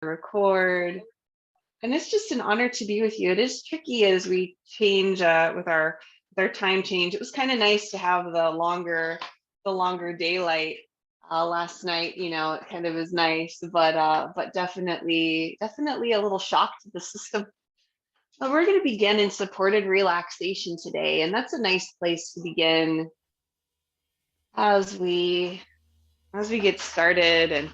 record. And it's just an honor to be with you. It is tricky as we change with our time change. It was kind of nice to have the longer daylight last night. It kind of is nice, but definitely a little shock to the system. But we're going to begin in supported relaxation today, and that's a nice place to begin as we get started and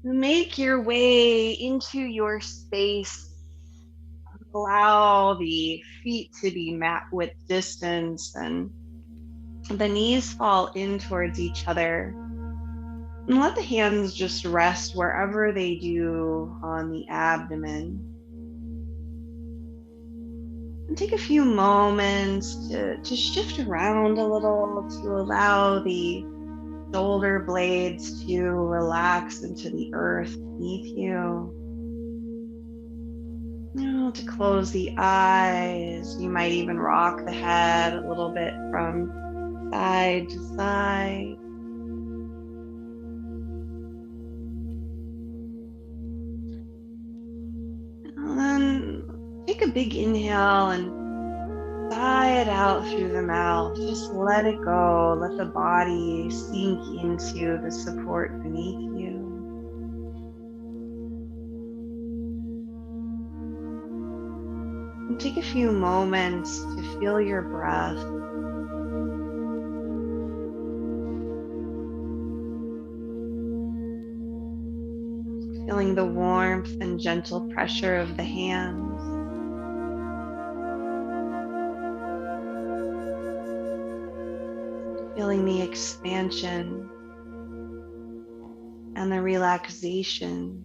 make your way into your space. Allow the feet to be mat width distance and the knees fall in towards each other. And let the hands just rest wherever they do on the abdomen. And take a few moments to shift around a little, to allow the shoulder blades to relax into the earth beneath you. To close the eyes, you might even rock the head a little bit from side to side. And then take a big inhale and sigh it out through the mouth. Just let it go. Let the body sink into the support beneath you. And take a few moments to feel your breath. Feeling the warmth and gentle pressure of the hands. Feeling the expansion and the relaxation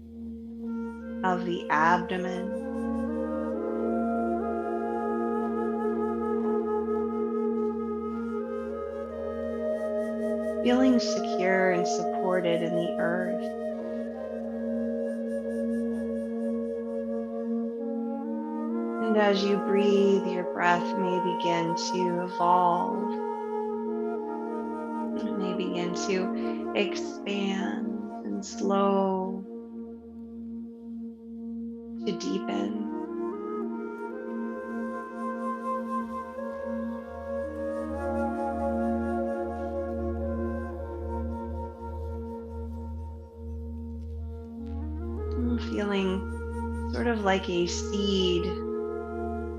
of the abdomen. Feeling secure and supported in the earth. And as you breathe, your breath may begin to evolve. It may begin to expand and slow to deepen. Feeling sort of like a seed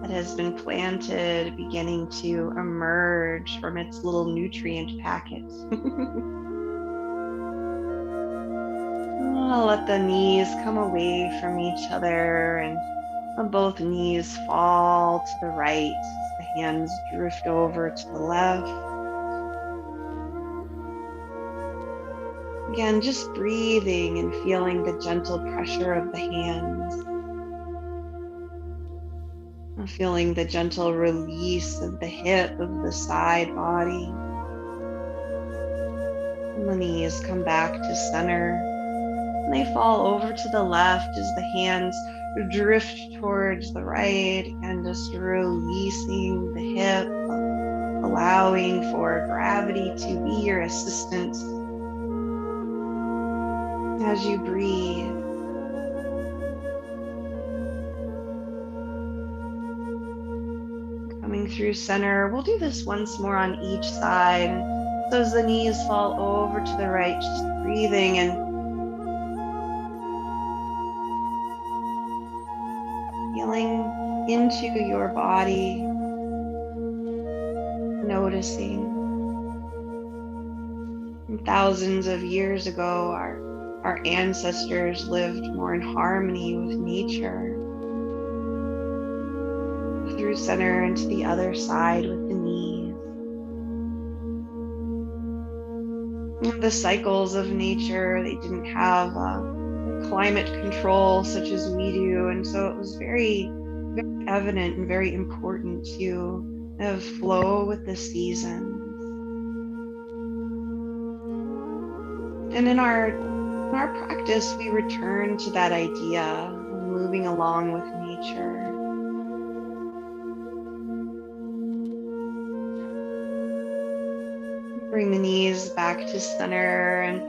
that has been planted, beginning to emerge from its little nutrient packet. Let the knees come away from each other and let both knees fall to the right as the hands drift over to the left. Again, just breathing and feeling the gentle pressure of the hands. Feeling the gentle release of the hip of the side body. And the knees come back to center. And they fall over to the left as the hands drift towards the right, and just releasing the hip, allowing for gravity to be your assistant as you breathe. Coming through center, we'll do this once more on each side. So as the knees fall over to the right, just breathing and feeling into your body, noticing. And thousands of years ago, our ancestors lived more in harmony with nature. Through center and to the other side with the knees. And the cycles of nature, they didn't have climate control such as we do, and so it was very, very evident and very important to have flow with the seasons. And in our practice, we return to that idea of moving along with nature. Bring the knees back to center and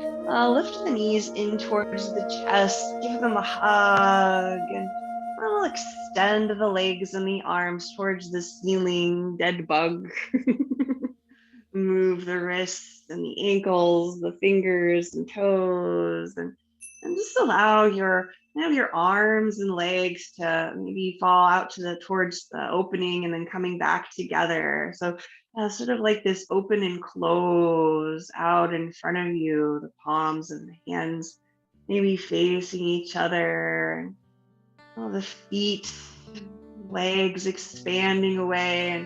lift the knees in towards the chest. Give them a hug and we'll extend the legs and the arms towards the ceiling, dead bug. Move the wrists and the ankles, the fingers and toes, and just allow your arms and legs to maybe fall out to the towards the opening and then coming back together. So sort of like this open and close out in front of you, the palms of the hands maybe facing each other. All the feet, legs expanding away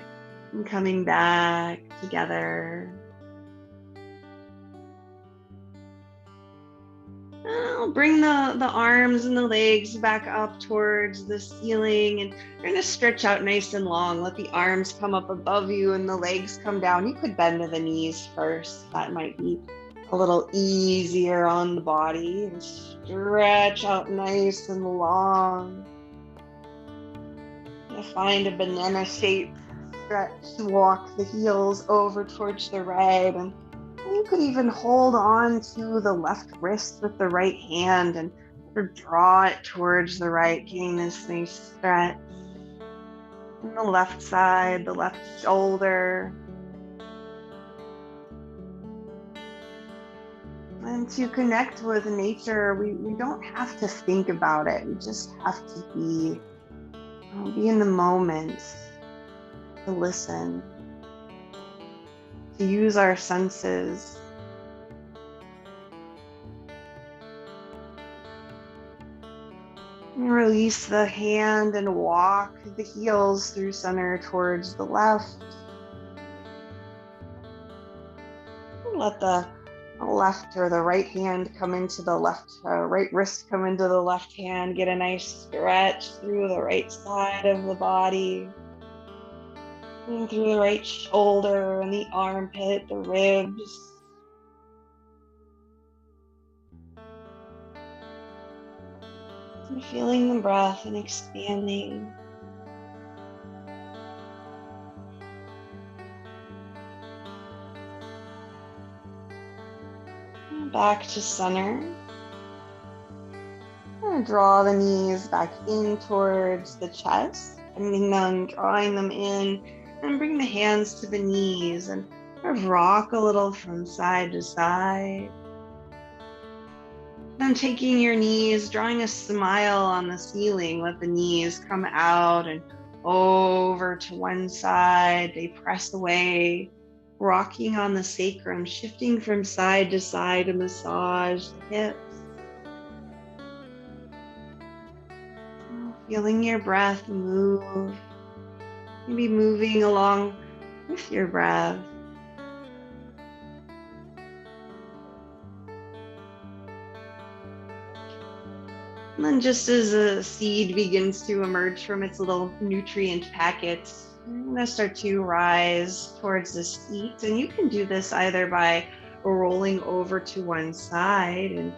and coming back together. I'll bring the arms and the legs back up towards the ceiling, and you're going to stretch out nice and long. Let the arms come up above you and the legs come down. You could bend to the knees first. That might be a little easier on the body. And stretch out nice and long. Find a banana shape. Stretch, walk the heels over towards the right, and you could even hold on to the left wrist with the right hand and draw it towards the right, getting this nice stretch. And the left side, the left shoulder. And to connect with nature, we don't have to think about it. We just have to be in the moment, to listen, to use our senses. And release the hand and walk the heels through center towards the left. Let the left or the right hand come into the left, right wrist come into the left hand. Get a nice stretch through the right side of the body. And through the right shoulder and the armpit, the ribs. And feeling the breath and expanding. And back to center. And draw the knees back in towards the chest, bending them, drawing them in, and bring the hands to the knees and rock a little from side to side. Then taking your knees, drawing a smile on the ceiling, let the knees come out and over to one side. They press away, rocking on the sacrum, shifting from side to side to massage the hips. Feeling your breath move, maybe moving along with your breath. And then just as a seed begins to emerge from its little nutrient packets, you're going to start to rise towards the seat. And you can do this either by rolling over to one side and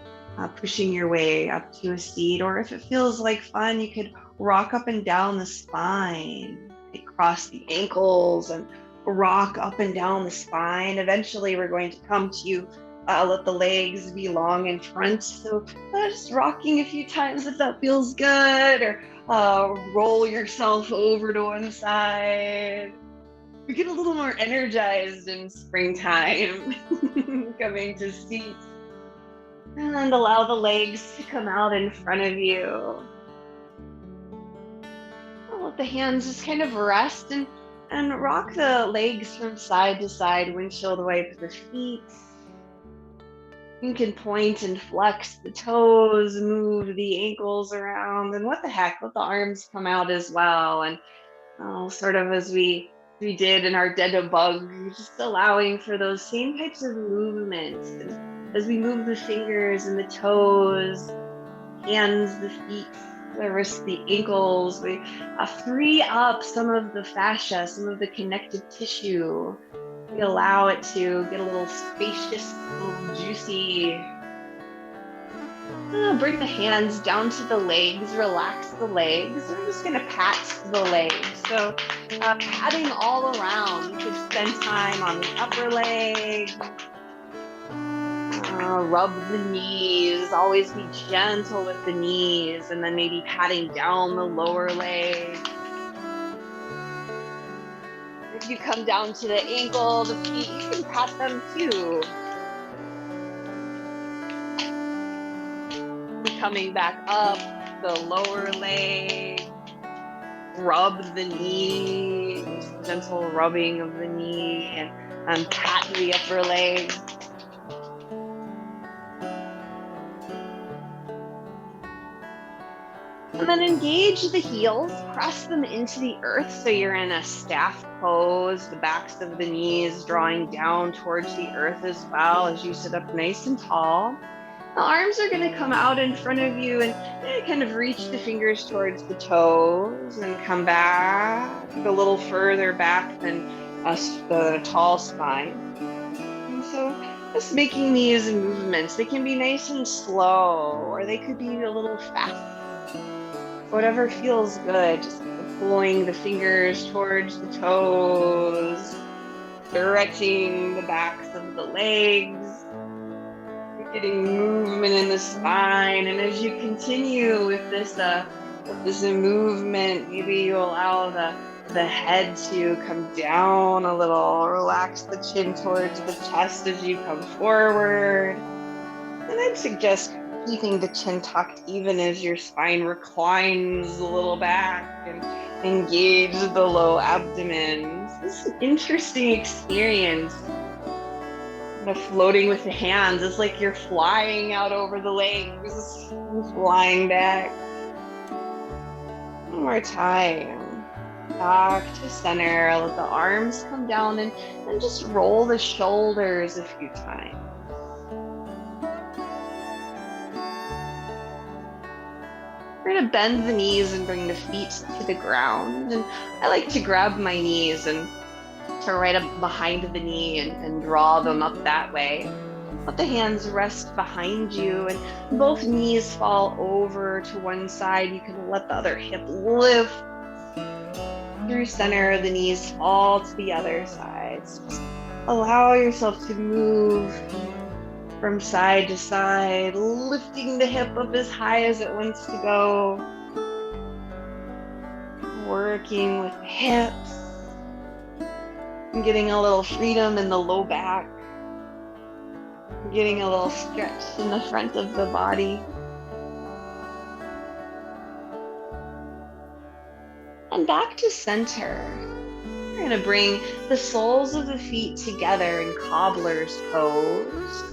pushing your way up to a seat, or if it feels like fun, you could rock up and down the spine, cross the ankles and rock up and down the spine. Eventually we're going to come to let the legs be long in front, so just rocking a few times if that feels good, or roll yourself over to one side. We get a little more energized in springtime. Coming to seat. And allow the legs to come out in front of you. I'll let the hands just kind of rest and rock the legs from side to side, windshield wipe the feet. You can point and flex the toes, move the ankles around, and what the heck, let the arms come out as well. And sort of as we did in our dead bug, just allowing for those same types of movements. And as we move the fingers and the toes, hands, the feet, the wrists, the ankles, we free up some of the fascia, some of the connective tissue. We allow it to get a little spacious, a little juicy. Bring the hands down to the legs, relax the legs. We're just gonna pat the legs. So patting all around. You could spend time on the upper leg, rub the knees, always be gentle with the knees, and then maybe patting down the lower leg. If you come down to the ankle, the feet, you can pat them too. Coming back up, the lower leg, rub the knee, gentle rubbing of the knee, and pat the upper leg. And then engage the heels, press them into the earth so you're in a staff pose, the backs of the knees drawing down towards the earth as well as you sit up nice and tall. The arms are going to come out in front of you and kind of reach the fingers towards the toes and come back a little further back than the tall spine. And so just making these movements, they can be nice and slow, or they could be a little fast. Whatever feels good, just pulling the fingers towards the toes, stretching the backs of the legs, getting movement in the spine. And as you continue with this movement, maybe you allow the head to come down a little, relax the chin towards the chest as you come forward. And I'd suggest keeping the chin tucked even as your spine reclines a little back and engage the low abdomen. This is an interesting experience. Floating with the hands. It's like you're flying out over the legs, flying back. One more time. Back to center. Let the arms come down and just roll the shoulders a few times. We're going to bend the knees and bring the feet to the ground. And I like to grab my knees and to right up behind the knee and draw them up that way. Let the hands rest behind you and both knees fall over to one side. You can let the other hip lift through center. The knees fall to the other side. So just allow yourself to move from side to side, lifting the hip up as high as it wants to go. Working with the hips. Getting a little freedom in the low back. Getting a little stretch in the front of the body. And back to center. We're going to bring the soles of the feet together in cobbler's pose.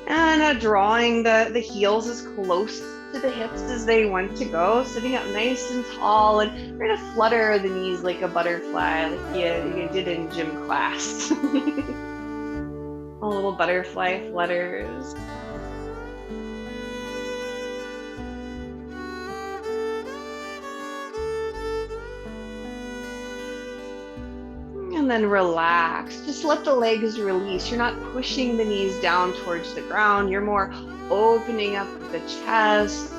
And drawing the heels as close to the hips as they want to go, sitting up nice and tall, and we're gonna flutter the knees like a butterfly, like you did in gym class. A little butterfly flutters. And then relax. Just let the legs release. You're not pushing the knees down towards the ground. You're more opening up the chest.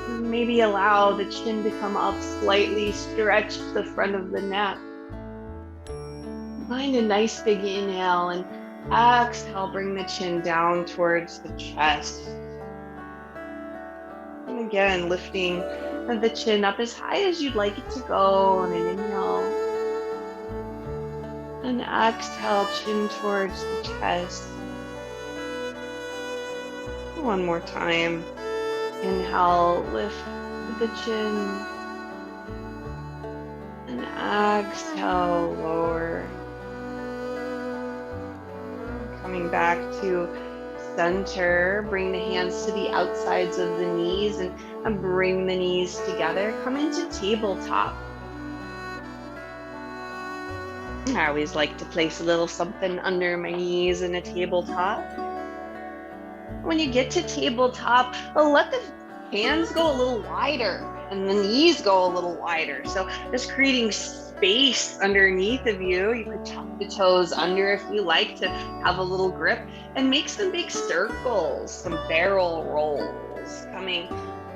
Maybe allow the chin to come up slightly. Stretch the front of the neck. Find a nice big inhale and exhale. Bring the chin down towards the chest. And again, lifting the chin up as high as you'd like it to go on an inhale. And exhale, chin towards the chest. One more time. Inhale, lift the chin. And exhale, lower. Coming back to center. Bring the hands to the outsides of the knees and bring the knees together. Come into tabletop. I always like to place a little something under my knees in a tabletop. When you get to tabletop, let the hands go a little wider and the knees go a little wider. So just creating space underneath of you. You could tuck the toes under if you like to have a little grip, and make some big circles, some barrel rolls coming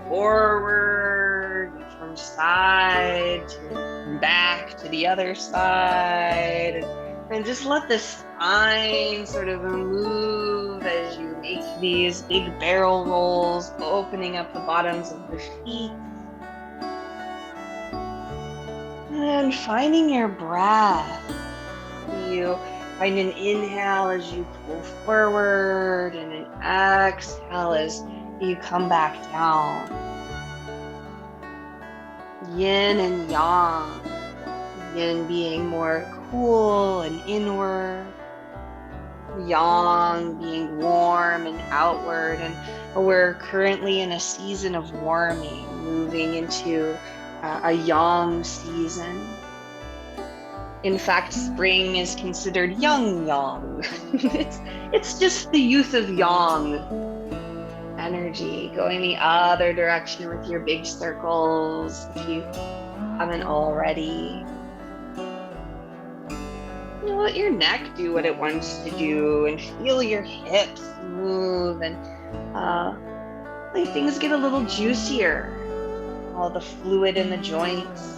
forward from side to back to the other side. And just let the spine sort of move as you make these big barrel rolls, opening up the bottoms of the feet. And finding your breath. You find an inhale as you pull forward and an exhale as you come back down. Yin and yang. Yin being more cool and inward. Yang being warm and outward. And we're currently in a season of warming, moving into a yang season. In fact, spring is considered yang. It's just the youth of yang energy, going the other direction with your big circles if you haven't already. Let your neck do what it wants to do, and feel your hips move, and let things get a little juicier. All the fluid in the joints.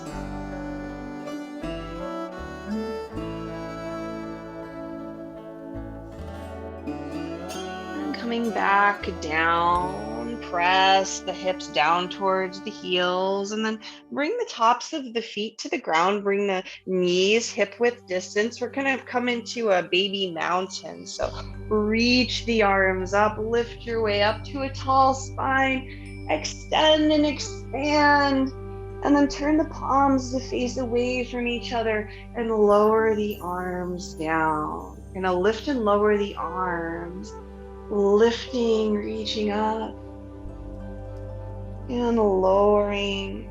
And coming back down, press the hips down towards the heels, and then bring the tops of the feet to the ground. Bring the knees hip width distance. We're going to come into a baby mountain. So reach the arms up, lift your way up to a tall spine. Extend and expand, and then turn the palms to face away from each other and lower the arms down. You're gonna lift and lower the arms, lifting, reaching up, and lowering,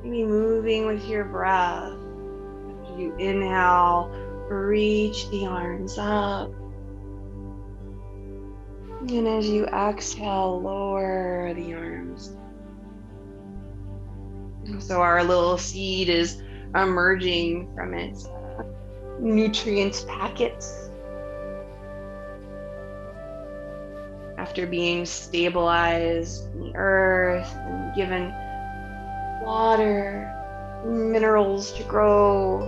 maybe moving with your breath. After you inhale, reach the arms up. And as you exhale, lower the arms. So our little seed is emerging from its nutrient packets after being stabilized in the earth and given water, minerals to grow,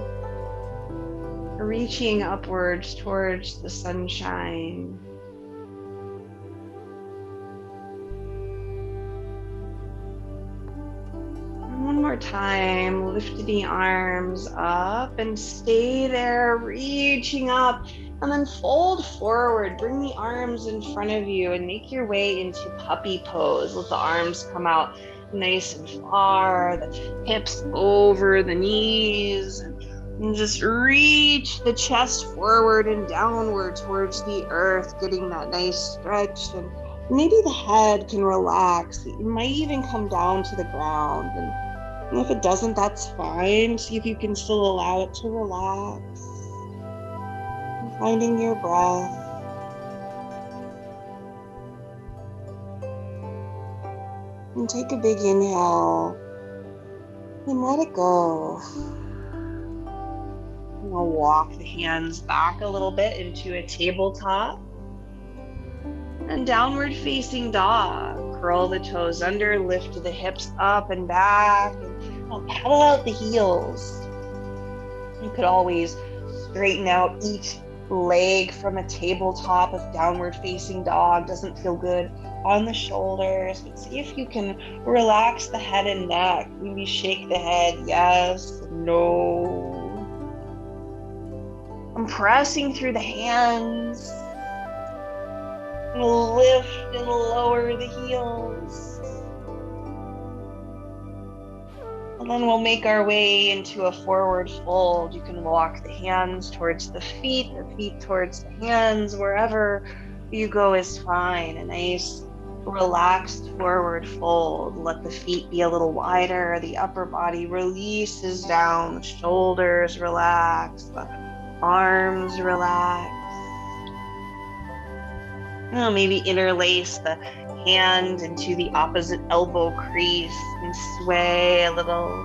reaching upwards towards the sunshine. One more time, lift the arms up and stay there, reaching up, and then fold forward. Bring the arms in front of you and make your way into puppy pose. Let the arms come out nice and far, the hips over the knees, and just reach the chest forward and downward towards the earth, getting that nice stretch. And maybe the head can relax. You might even come down to the ground. And if it doesn't, that's fine. See if you can still allow it to relax. And finding your breath. And take a big inhale. And let it go. And we'll walk the hands back a little bit into a tabletop. And downward facing dog. Curl the toes under, lift the hips up and back, and pedal out the heels. You could always straighten out each leg from a tabletop if downward facing dog doesn't feel good on the shoulders. But see if you can relax the head and neck. Maybe shake the head, yes, no. I'm pressing through the hands. Lift and lower the heels. And then we'll make our way into a forward fold. You can walk the hands towards the feet towards the hands. Wherever you go is fine. A nice relaxed forward fold. Let the feet be a little wider. The upper body releases down. The shoulders relax. The arms relax. Maybe interlace the hand into the opposite elbow crease and sway a little.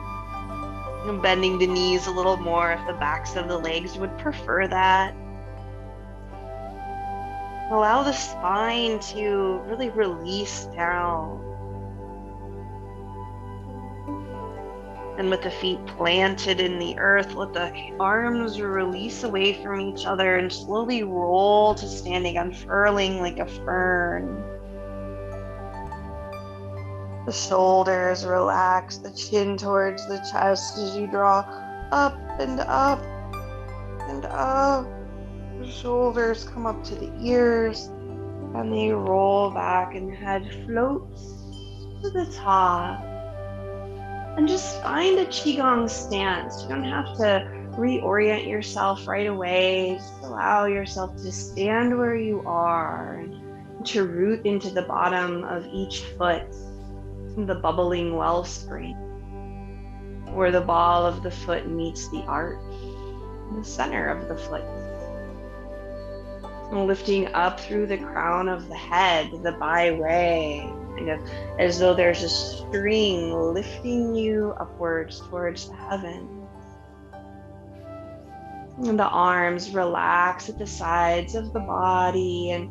And bending the knees a little more if the backs of the legs would prefer that. Allow the spine to really release down. And with the feet planted in the earth, let the arms release away from each other and slowly roll to standing, unfurling like a fern. The shoulders relax, the chin towards the chest as you draw up and up and up. The shoulders come up to the ears and they roll back and the head floats to the top. And just find a Qigong stance. You don't have to reorient yourself right away. Just allow yourself to stand where you are and to root into the bottom of each foot, the bubbling wellspring, where the ball of the foot meets the arch in the center of the foot. And lifting up through the crown of the head, the byway, kind of as though there's a string lifting you upwards towards the heavens. And the arms relax at the sides of the body, and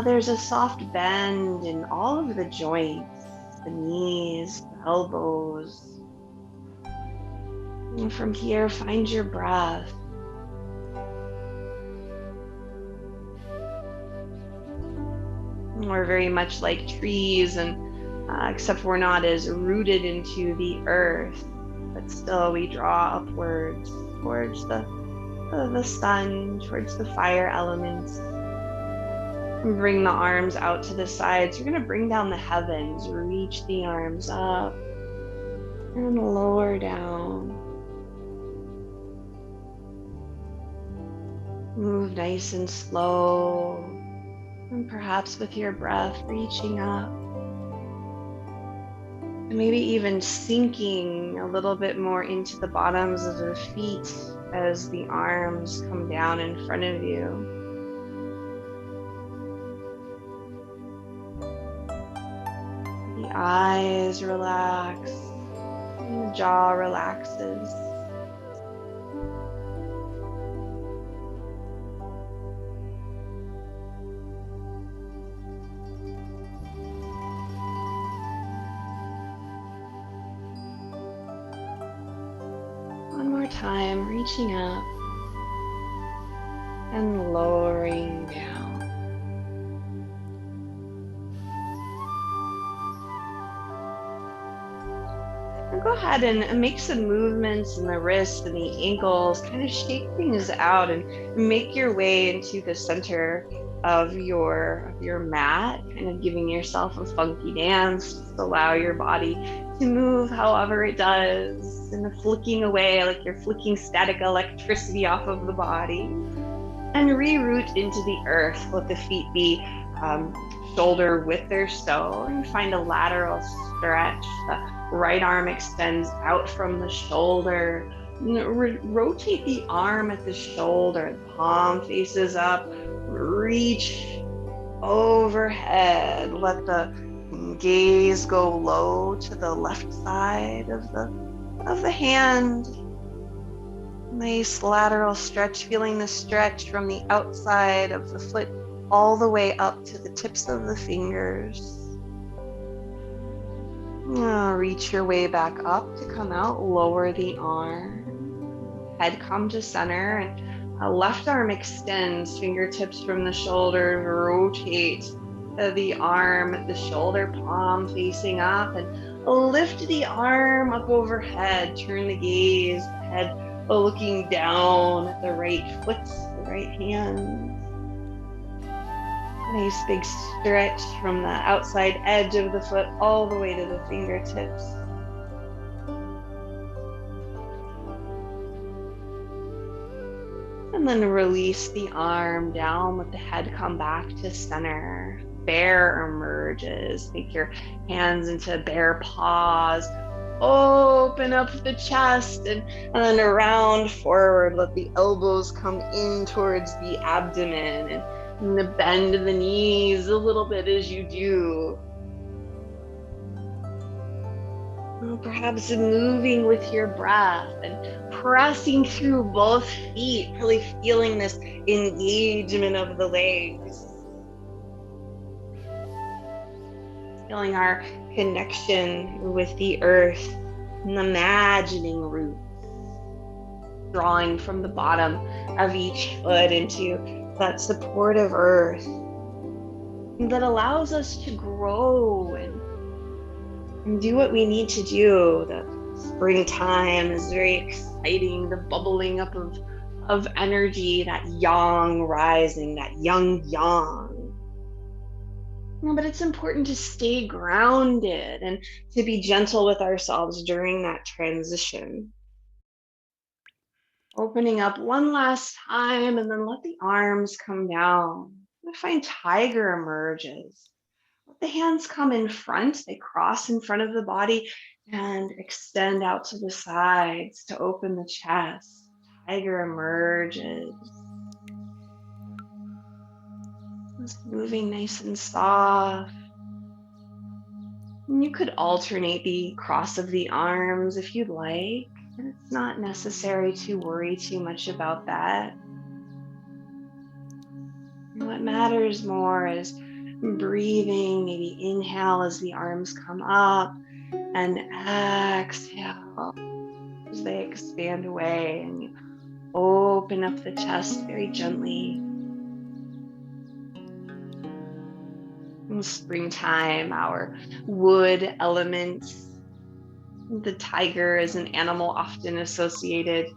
there's a soft bend in all of the joints, the knees, the elbows. And from here, find your breath. We're very much like trees, and except we're not as rooted into the earth, but still we draw upwards towards the sun, towards the fire elements. And bring the arms out to the sides. We're going to bring down the heavens, reach the arms up and lower down. Move nice and slow. And perhaps with your breath reaching up and maybe even sinking a little bit more into the bottoms of the feet as the arms come down in front of you. The eyes relax and the jaw relaxes. Time reaching up and lowering down. And go ahead and make some movements in the wrists and the ankles, kind of shake things out and make your way into the center of your mat, kind of giving yourself a funky dance. Just allow your body to move however it does, and flicking away like you're flicking static electricity off of the body. And reroot into the earth. Let the feet be shoulder width or so, and find a lateral stretch. The right arm extends out from the shoulder. Rotate the arm at the shoulder, the palm faces up, reach overhead. Let the gaze go low to the left side of the hand. Nice lateral stretch, feeling the stretch from the outside of the foot all the way up to the tips of the fingers. Reach your way back up to come out, lower the arm. Head come to center, and left arm extends, fingertips from the shoulder, rotate the arm, the shoulder, palm facing up, and lift the arm up overhead. Turn the gaze, the head looking down at the right foot, the right hand. Nice big stretch from the outside edge of the foot all the way to the fingertips. And then release the arm down, let the head come back to center. Bear emerges. Make your hands into bear paws. Open up the chest and then round forward. Let the elbows come in towards the abdomen, and bend the knees a little bit as you do. Perhaps moving with your breath and pressing through both feet, really feeling this engagement of the legs, feeling our connection with the earth and imagining roots drawing from the bottom of each foot into that supportive earth that allows us to grow and do what we need to do. The springtime is very exciting, the bubbling up of energy, that yang rising, that yang. But it's important to stay grounded and to be gentle with ourselves during that transition. Opening up one last time and then let the arms come down. Find tiger emerges. Let the hands come in front. They cross in front of the body and extend out to the sides to open the chest. Tiger emerges. Just moving nice and soft. And you could alternate the cross of the arms if you'd like. And it's not necessary to worry too much about that. What matters more is breathing, maybe inhale as the arms come up and exhale as they expand away, and you open up the chest very gently. In springtime, our wood elements. The tiger is an animal often associated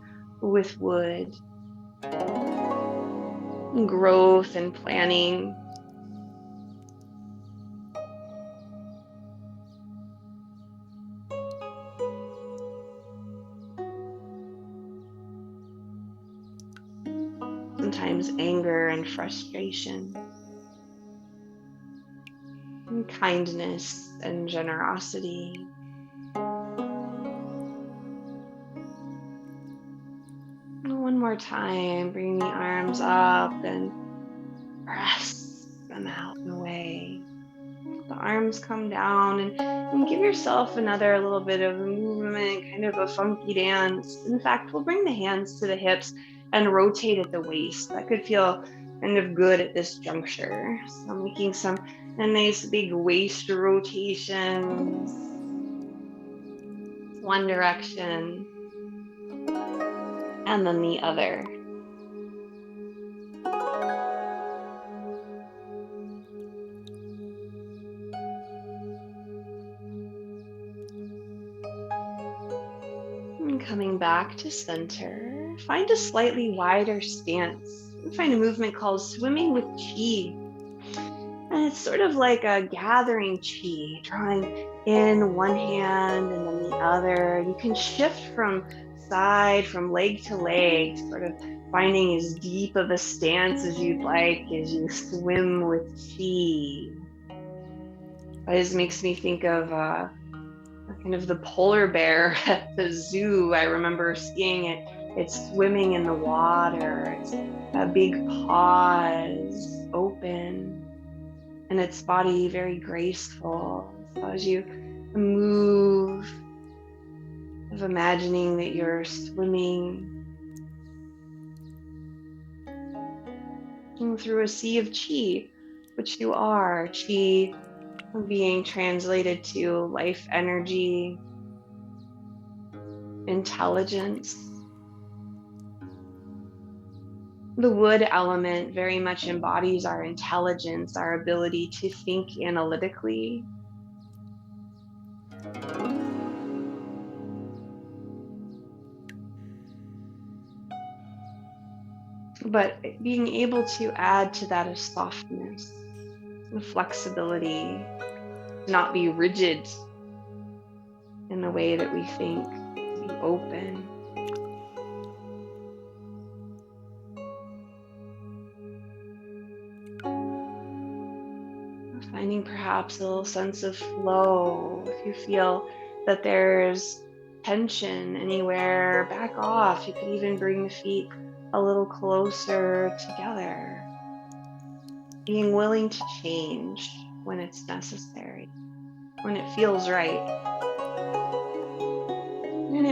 with wood, growth and planning. Sometimes anger and frustration, and kindness and generosity. One more time, bring the arms up and press them out and away. The arms come down and give yourself another little bit of a movement, kind of a funky dance. In fact, we'll bring the hands to the hips and rotate at the waist. That could feel kind of good at this juncture. So making some nice big waist rotations. One direction and then the other. And coming back to center, find a slightly wider stance. Find a movement called swimming with Qi. And it's sort of like a gathering Qi, drawing in one hand and then the other. You can shift from leg to leg, sort of finding as deep of a stance as you'd like as you swim with Qi. This makes me think of kind of the polar bear at the zoo. I remember seeing it. It's swimming in the water. It's big paws open and its body very graceful. So as you move, of imagining that you're swimming through a sea of Qi, which you are. Qi being translated to life energy, intelligence. The wood element very much embodies our intelligence, our ability to think analytically. But being able to add to that a softness, a flexibility, not be rigid in the way that we think, be open. Finding perhaps a little sense of flow. If you feel that there's tension anywhere, back off. You can even bring the feet a little closer together. Being willing to change when it's necessary, when it feels right.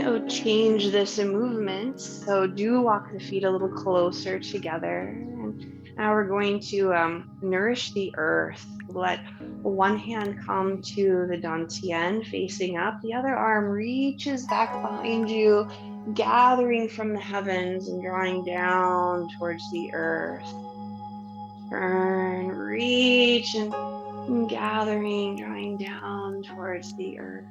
going to change this in movement. So do walk the feet a little closer together. And now we're going to nourish the earth. Let one hand come to the dantian facing up. The other arm reaches back behind you, gathering from the heavens and drawing down towards the earth. Turn, reach, and gathering, drawing down towards the earth.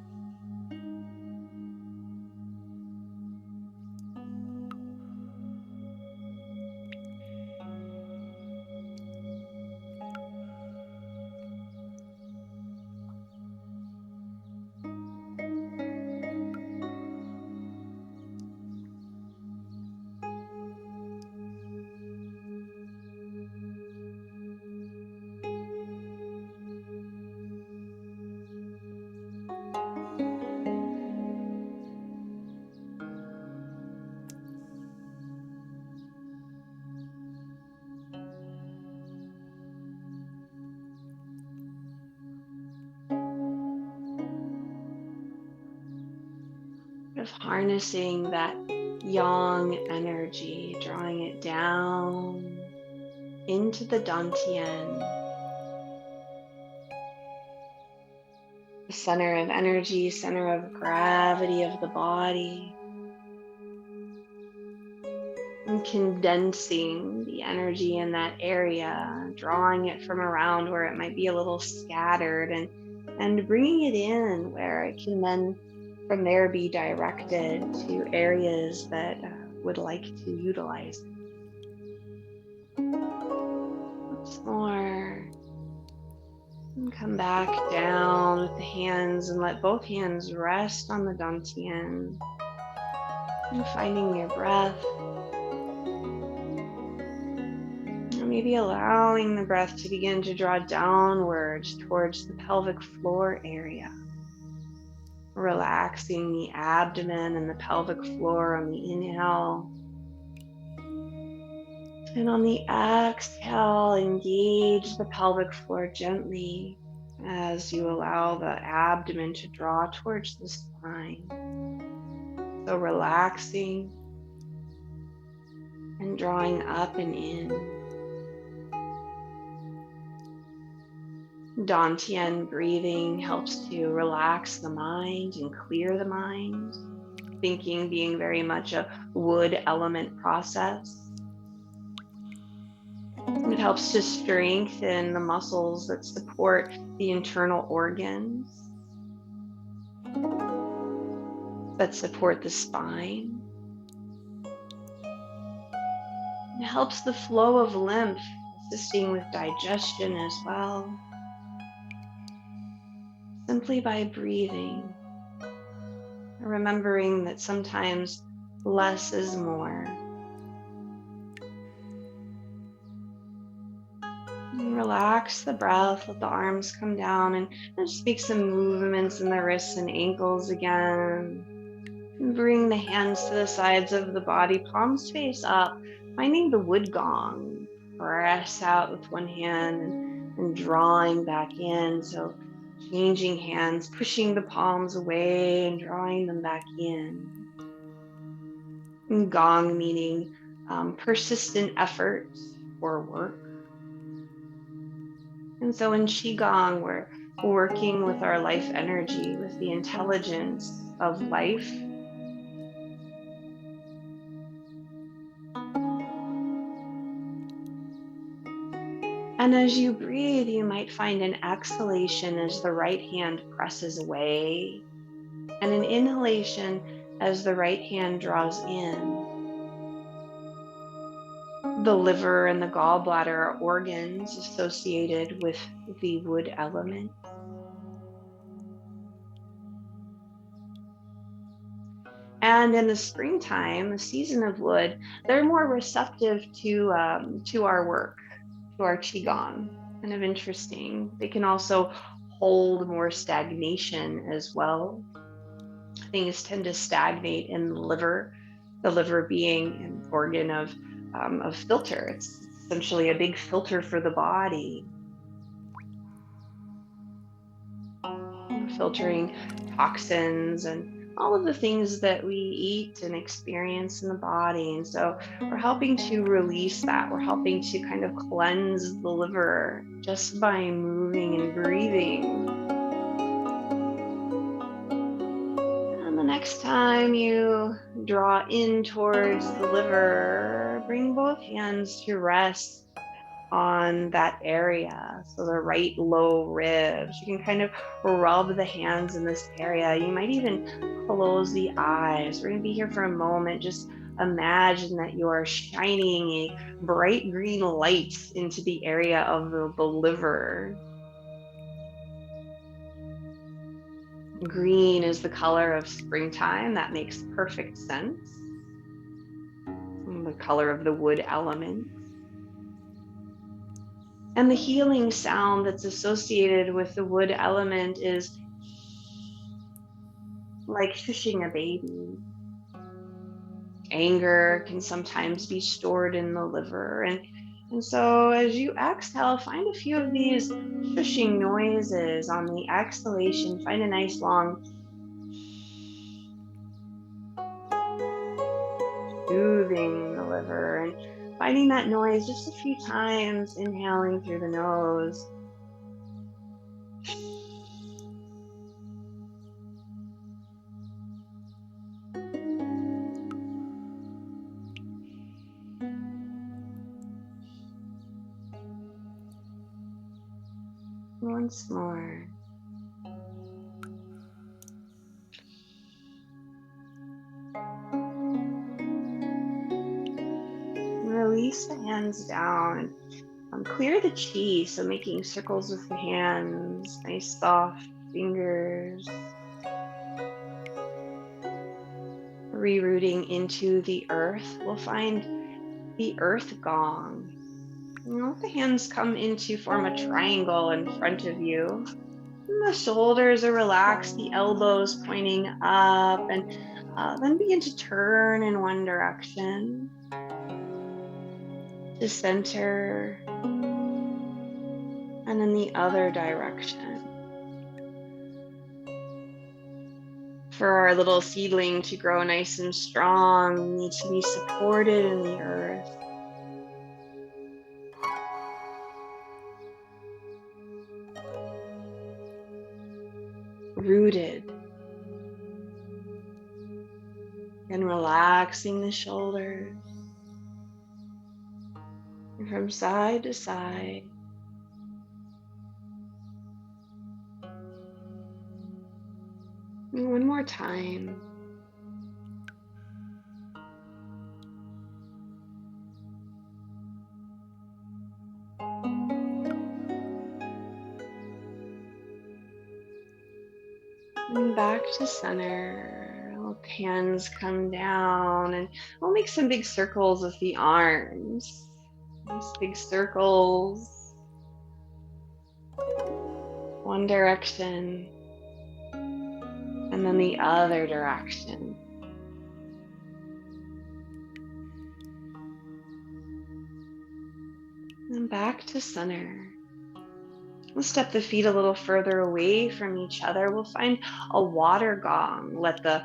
Of harnessing that yang energy, drawing it down into the dantian, the center of energy, center of gravity of the body, and condensing the energy in that area, drawing it from around where it might be a little scattered, and bringing it in where it can then from there be directed to areas that would like to utilize it. Once more. And come back down with the hands and let both hands rest on the dantian. And finding your breath. And maybe allowing the breath to begin to draw downwards towards the pelvic floor area. Relaxing the abdomen and the pelvic floor on the inhale. And on the exhale, engage the pelvic floor gently as you allow the abdomen to draw towards the spine. So relaxing and drawing up and in. Dantian breathing helps to relax the mind and clear the mind. Thinking being very much a wood element process. It helps to strengthen the muscles that support the internal organs, that support the spine. It helps the flow of lymph, assisting with digestion as well. Simply by breathing, remembering that sometimes less is more. And relax the breath, let the arms come down, and just make some movements in the wrists and ankles again. And bring the hands to the sides of the body, palms face up, finding the wood gong. Press out with one hand and drawing back in. So changing hands, pushing the palms away and drawing them back in. And gong meaning persistent effort or work. And so in Qigong, we're working with our life energy, with the intelligence of life. And as you breathe, you might find an exhalation as the right hand presses away, and an inhalation as the right hand draws in. The liver and the gallbladder are organs associated with the wood element. And in the springtime, the season of wood, they're more receptive to our work, to our Qigong. Kind of interesting. They can also hold more stagnation as well. Things tend to stagnate in the liver being an organ of filter. It's essentially a big filter for the body. Filtering toxins and all of the things that we eat and experience in the body. And so we're helping to release that. We're helping to kind of cleanse the liver just by moving and breathing. And the next time you draw in towards the liver, bring both hands to rest on that area. So the right low ribs. You can kind of rub the hands in this area. You might even close the eyes. We're going to be here for a moment. Just imagine that you are shining a bright green light into the area of the liver. Green is the color of springtime. That makes perfect sense. The color of the wood element. And the healing sound that's associated with the wood element is like shushing a baby. Anger can sometimes be stored in the liver. And so as you exhale, find a few of these shushing noises on the exhalation. Find a nice long soothing the liver and finding that noise just a few times, inhaling through the nose. Once more. Release the hands down. Clear the chi, so making circles with the hands, nice soft fingers. Rerouting into the earth, we'll find the earth gong. Let the hands come into form a triangle in front of you. And the shoulders are relaxed, the elbows pointing up, and then begin to turn in one direction to center, and in the other direction. For our little seedling to grow nice and strong, we need to be supported in the earth. Rooted. And relaxing the shoulders. And from side to side. And one more time. And back to center. Hands come down, and we'll make some big circles with the arms. Nice big circles. One direction, and then the other direction. And back to center. We'll step the feet a little further away from each other. We'll find a water gong. Let the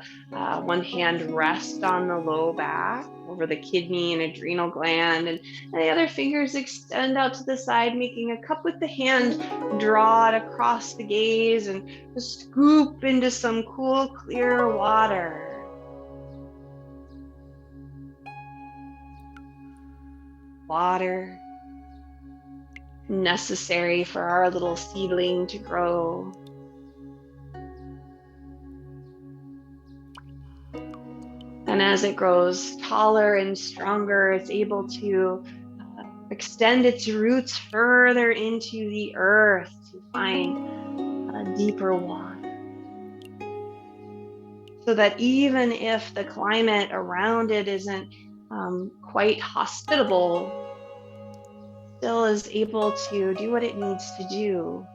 one hand rest on the low back over the kidney and adrenal gland, and the other fingers extend out to the side, making a cup with the hand, draw it across the gaze, and scoop into some cool, clear water. Water necessary for our little seedling to grow. And as it grows taller and stronger, it's able to extend its roots further into the earth to find a deeper water. So that even if the climate around it isn't quite hospitable, still is able to do what it needs to do,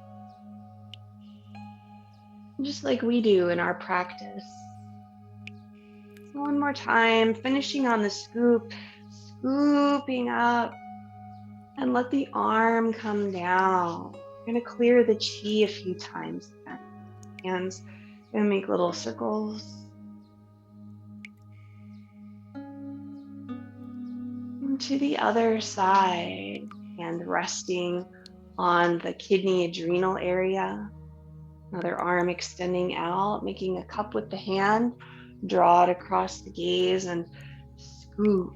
just like we do in our practice. So one more time, finishing on the scoop, scooping up, and let the arm come down. We're going to clear the chi a few times. Hands going to make little circles. to the other side, hand resting on the kidney adrenal area. Another arm extending out, making a cup with the hand, draw it across the gaze and scoop.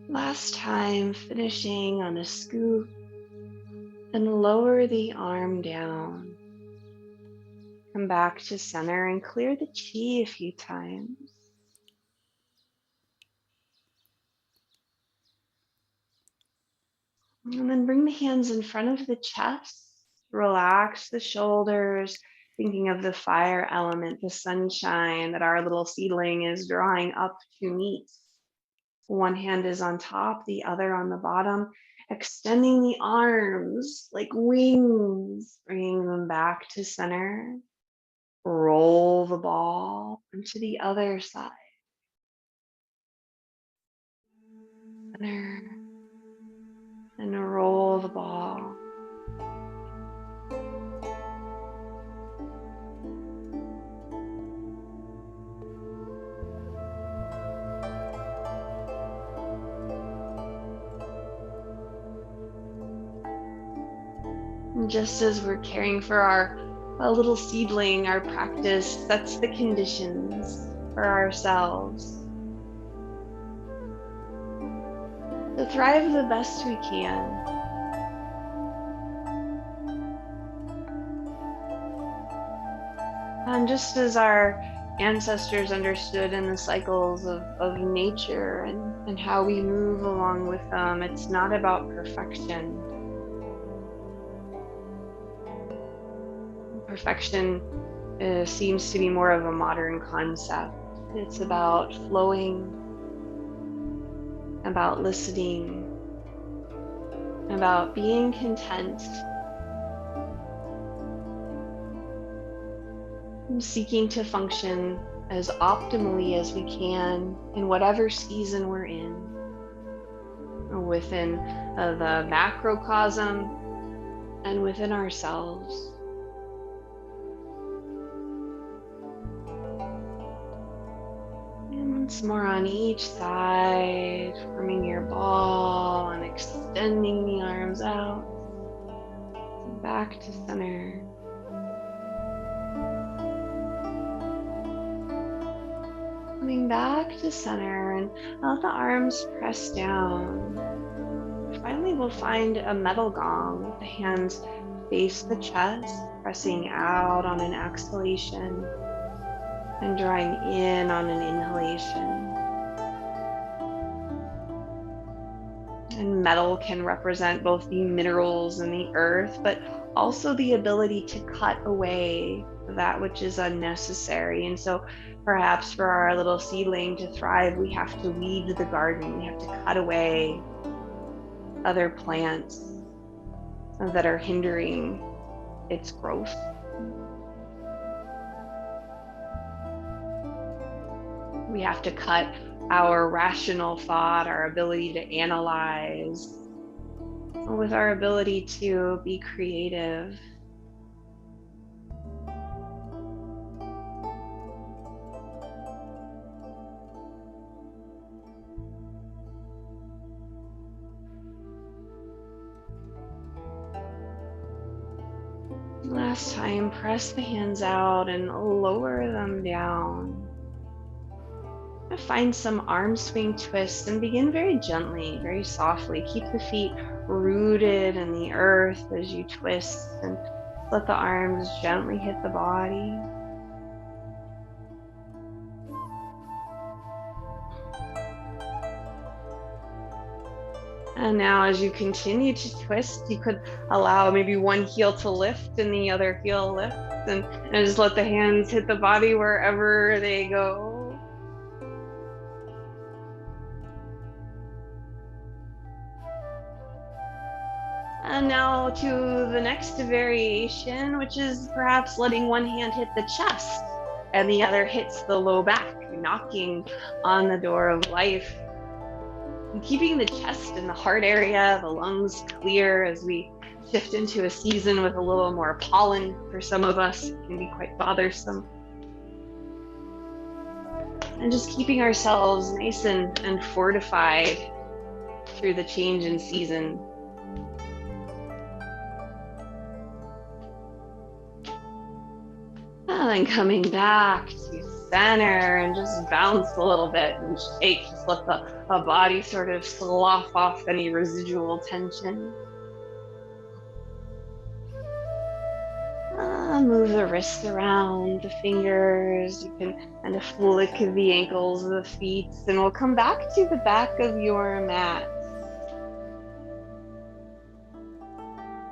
Last time, finishing on a scoop, and lower the arm down. Come back to center and clear the chi a few times. And then bring the hands in front of the chest. Relax the shoulders, thinking of the fire element, the sunshine that our little seedling is drawing up to meet. One hand is on top, the other on the bottom, extending the arms like wings, bringing them back to center. Roll the ball into the other side. Center. And roll the ball. And just as we're caring for our little seedling, our practice sets the conditions for ourselves to thrive the best we can. And just as our ancestors understood in the cycles of nature and how we move along with them, it's not about perfection. Perfection seems to be more of a modern concept. It's about flowing, about listening, about being content, and seeking to function as optimally as we can in whatever season we're in, within the macrocosm and within ourselves. Once more on each side, forming your ball and extending the arms out, back to center. Coming back to center and let the arms press down. Finally, we'll find a metal gong with the hands face the chest, pressing out on an exhalation and drawing in on an inhalation. And metal can represent both the minerals and the earth, but also the ability to cut away that which is unnecessary. And so perhaps for our little seedling to thrive, we have to weed the garden. We have to cut away other plants that are hindering its growth. We have to cut our rational thought, our ability to analyze, with our ability to be creative. Last time, press the hands out and lower them down. Find some arm swing twists and begin very gently, very softly. Keep the feet rooted in the earth as you twist and let the arms gently hit the body. And now as you continue to twist, you could allow maybe one heel to lift and the other heel lifts, and just let the hands hit the body wherever they go. And now to the next variation, which is perhaps letting one hand hit the chest and the other hits the low back, knocking on the door of life. And keeping the chest and the heart area, the lungs clear as we shift into a season with a little more pollen. For some of us, it can be quite bothersome. And just keeping ourselves nice and fortified through the change in season. And then coming back to center and just bounce a little bit and shake. Just let the body sort of slough off any residual tension. Move the wrists around, the fingers. You can kind of flick the ankles of the feet, and we'll come back to the back of your mat.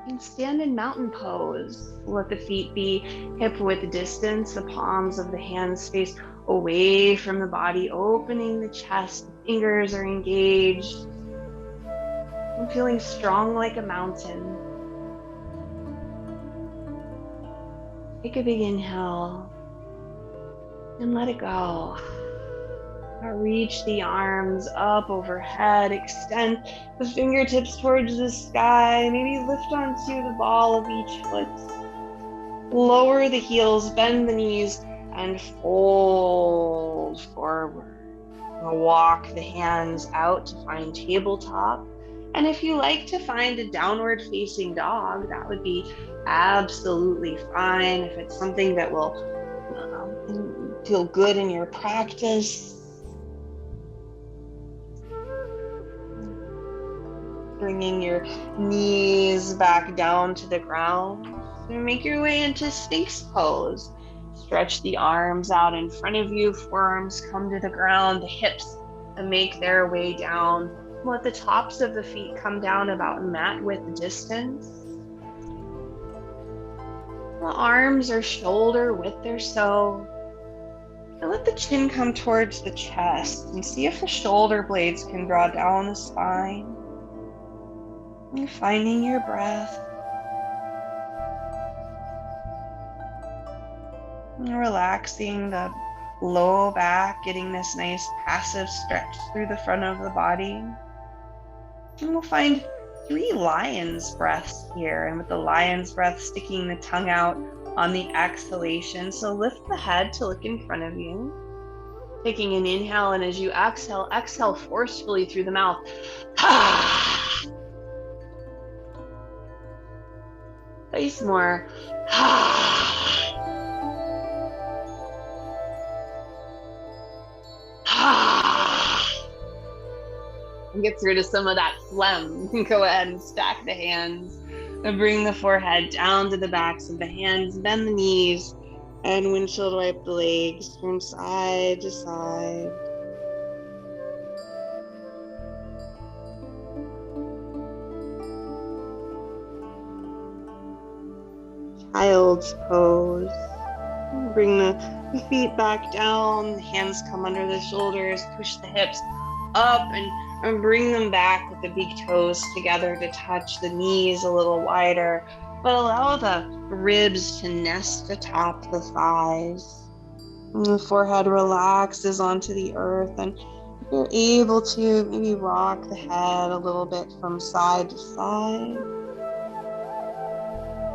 And stand in mountain pose. Let the feet be hip width distance, the palms of the hands face away from the body, opening the chest. The fingers are engaged. I'm feeling strong like a mountain. Take a big inhale and let it go. Reach the arms up overhead, extend the fingertips towards the sky, maybe lift onto the ball of each foot. Lower the heels, bend the knees, and fold forward. Walk the hands out to find tabletop. And if you like to find a downward facing dog, that would be absolutely fine. If it's something that will feel good in your practice. Bringing your knees back down to the ground. And make your way into Sphinx pose. Stretch the arms out in front of you, forearms come to the ground, the hips make their way down. Let the tops of the feet come down about mat width distance. The arms are shoulder width or so. And let the chin come towards the chest and see if the shoulder blades can draw down the spine. And finding your breath. And relaxing the low back, getting this nice passive stretch through the front of the body. And we'll find 3 lion's breaths here. And with the lion's breath, sticking the tongue out on the exhalation. So lift the head to look in front of you. Taking an inhale, and as you exhale, exhale forcefully through the mouth. Twice more. And get rid of some of that phlegm. Go ahead and stack the hands and bring the forehead down to the backs of the hands. Bend the knees and windshield wipe the legs from side to side. Child's pose. Bring the feet back down, the hands come under the shoulders, push the hips up and bring them back with the big toes together to touch the knees a little wider, but allow the ribs to nest atop the thighs. And the forehead relaxes onto the earth, and you're able to maybe rock the head a little bit from side to side.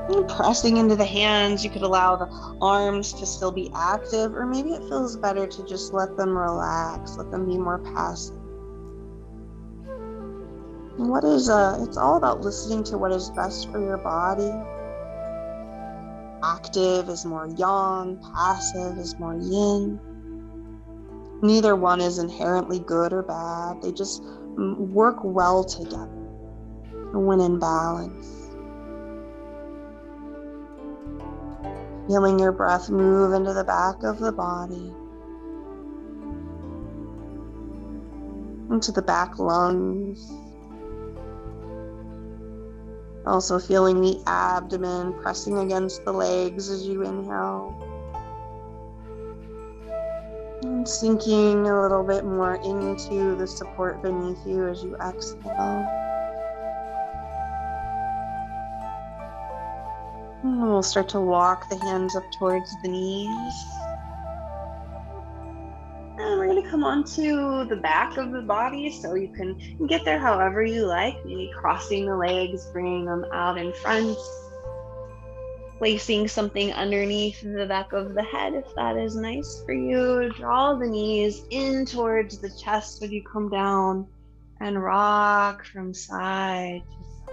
And pressing into the hands, you could allow the arms to still be active, or maybe it feels better to just let them relax, let them be more passive. And it's all about listening to what is best for your body. Active is more yang, passive is more yin. Neither one is inherently good or bad. They just work well together when in balance. Feeling your breath move into the back of the body, into the back lungs. Also feeling the abdomen pressing against the legs as you inhale. And sinking a little bit more into the support beneath you as you exhale. And we'll start to walk the hands up towards the knees. And we're going to come onto the back of the body, so you can get there however you like, maybe crossing the legs, bringing them out in front, placing something underneath the back of the head if that is nice for you. Draw the knees in towards the chest when you come down and rock from side to side.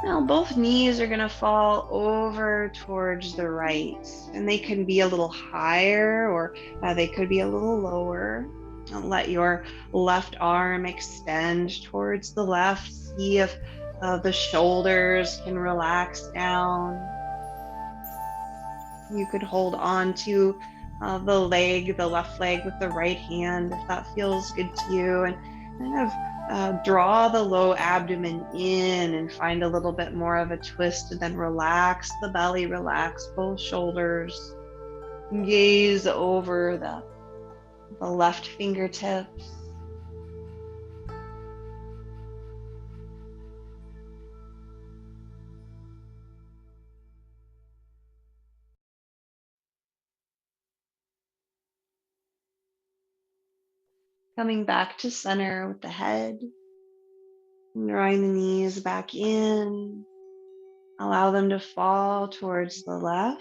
Now both knees are going to fall over towards the right, and they can be a little higher or they could be a little lower. Let your left arm extend towards the left. See if the shoulders can relax down. You could hold on to the left leg with the right hand if that feels good to you, and kind of draw the low abdomen in and find a little bit more of a twist, and then relax the belly, relax both shoulders. Gaze over the left fingertips. Coming back to center with the head, drawing the knees back in. Allow them to fall towards the left.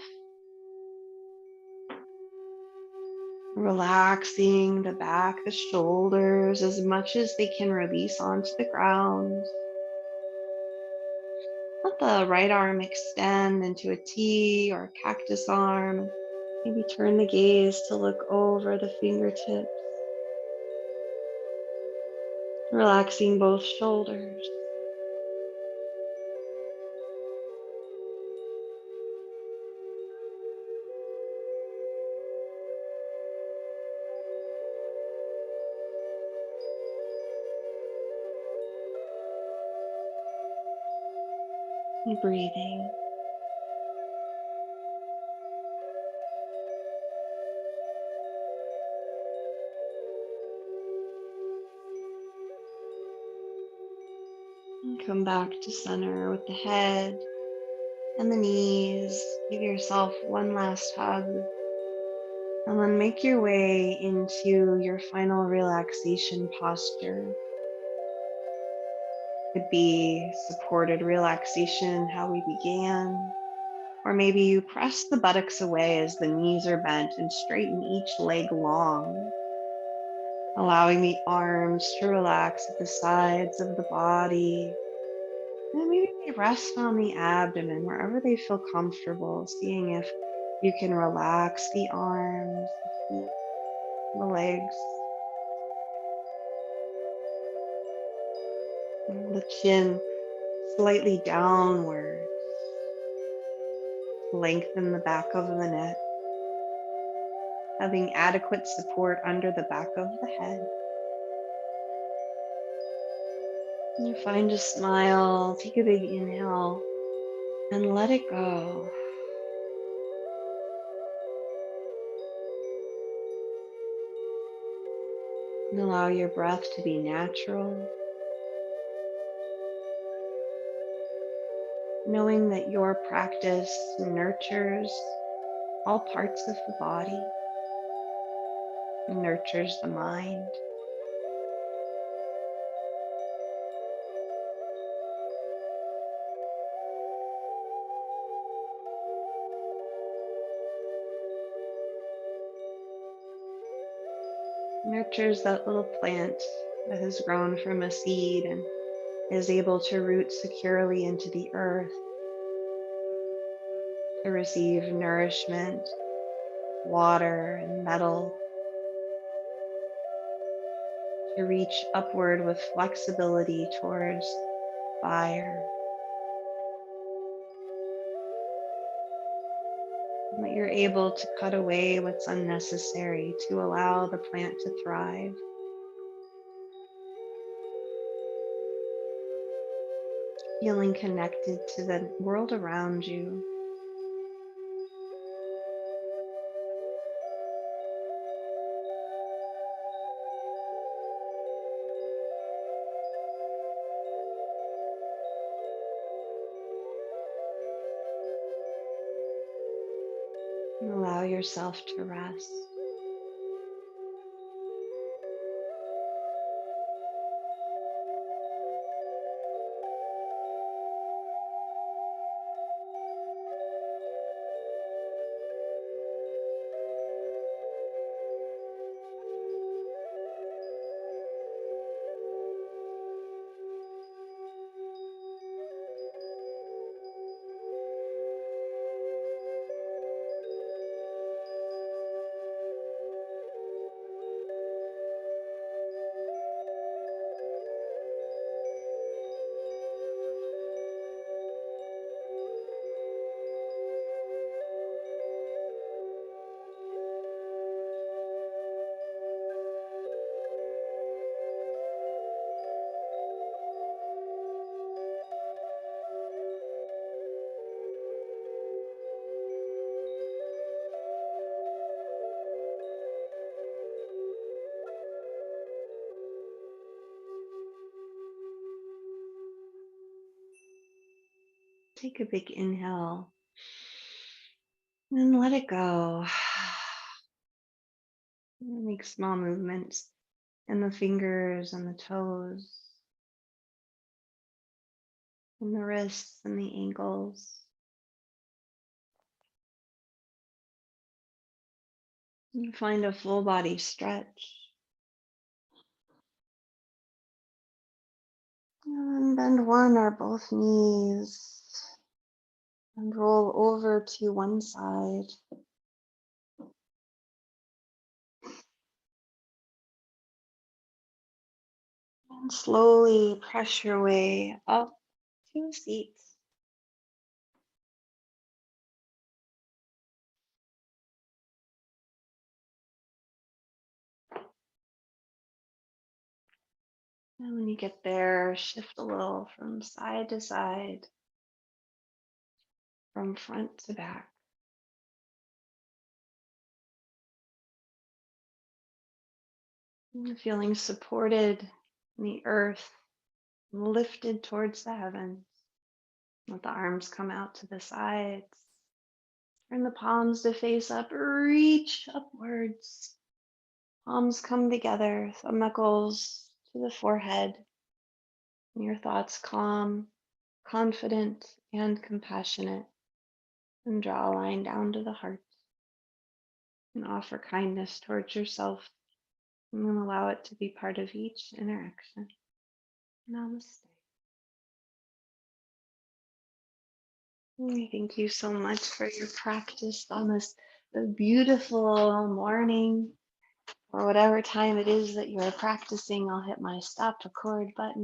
Relaxing the back, the shoulders as much as they can release onto the ground. Let the right arm extend into a T or a cactus arm. Maybe turn the gaze to look over the fingertips. Relaxing both shoulders. And breathing. And come back to center with the head and the knees. Give yourself one last hug. And then make your way into your final relaxation posture. It could be supported relaxation, how we began. Or maybe you press the buttocks away as the knees are bent and straighten each leg long, allowing the arms to relax at the sides of the body. And maybe they rest on the abdomen wherever they feel comfortable, seeing if you can relax the arms, the feet, the legs, and the chin slightly downwards. Lengthen the back of the neck, having adequate support under the back of the head. And you find a smile, take a big inhale, and let it go. And allow your breath to be natural, knowing that your practice nurtures all parts of the body, nurtures the mind. Nurtures that little plant that has grown from a seed and is able to root securely into the earth to receive nourishment, water, and metal, to reach upward with flexibility towards fire. that you're able to cut away what's unnecessary to allow the plant to thrive. Feeling connected to the world around you. And allow yourself to rest. Take a big inhale and let it go. Make small movements in the fingers and the toes, and the wrists and the ankles. And find a full body stretch. And bend one or both knees and roll over to one side. And slowly press your way up to a seat. And when you get there, shift a little from side to side, from front to back. And feeling supported in the earth, lifted towards the heavens. Let the arms come out to the sides. Turn the palms to face up, reach upwards. Palms come together, thumb knuckles to the forehead. And your thoughts calm, confident, and compassionate. And draw a line down to the heart. And offer kindness towards yourself. And then allow it to be part of each interaction. Namaste. Thank you so much for your practice on this beautiful morning, or whatever time it is that you're practicing. I'll hit my stop record button.